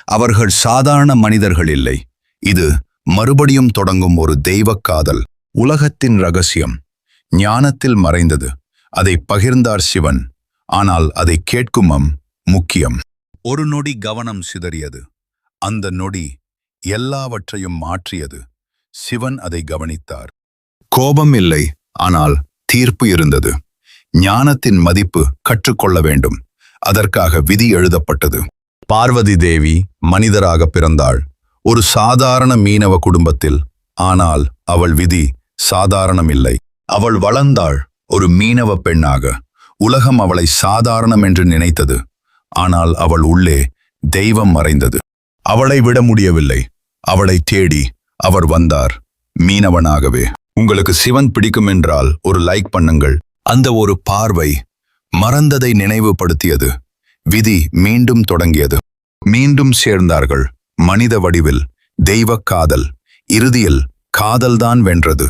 அவர்கள் சாதாரண மனிதர்கள் இல்லை. இது மறுபடியும் தொடங்கும் ஒரு தெய்வக் காதல். உலகத்தின் ரகசியம் ஞானத்தில் மறைந்தது. அதை பகிர்ந்தார் சிவன். ஆனால் அதை கேட்கும் முக்கியம். ஒரு நொடி கவனம் சிதறியது. அந்த நொடி எல்லாவற்றையும் மாற்றியது. சிவன் அதை கவனித்தார். கோபம் இல்லை, ஆனால் தீர்ப்பு இருந்தது. ஞானத்தின் மதிப்பு கற்றுக்கொள்ள வேண்டும். அதற்காக விதி எழுதப்பட்டது. பார்வதி தேவி மனிதராக பிறந்தாள், ஒரு சாதாரண மீனவ குடும்பத்தில். ஆனால் அவள் விதி சாதாரணமில்லை. அவள் வளர்ந்தாள் ஒரு மீனவ பெண்ணாக. உலகம் அவளை சாதாரணம் என்று நினைத்தது. ஆனால் அவள் உள்ளே தெய்வம் மறைந்தது. அவளை விட முடியவில்லை. அவளை தேடி அவர் வந்தார், மீனவனாகவே. உங்களுக்கு சிவன் பிடிக்கும் என்றால் ஒரு லைக் பண்ணுங்கள். அந்த ஒரு பார்வை மறந்ததை நினைவுபடுத்தியது. விதி மீண்டும் தொடங்கியது. மீண்டும் சேர்ந்தார்கள், மனித வடிவில். தெய்வக் காதல். இறுதியில் காதல்தான் வென்றது.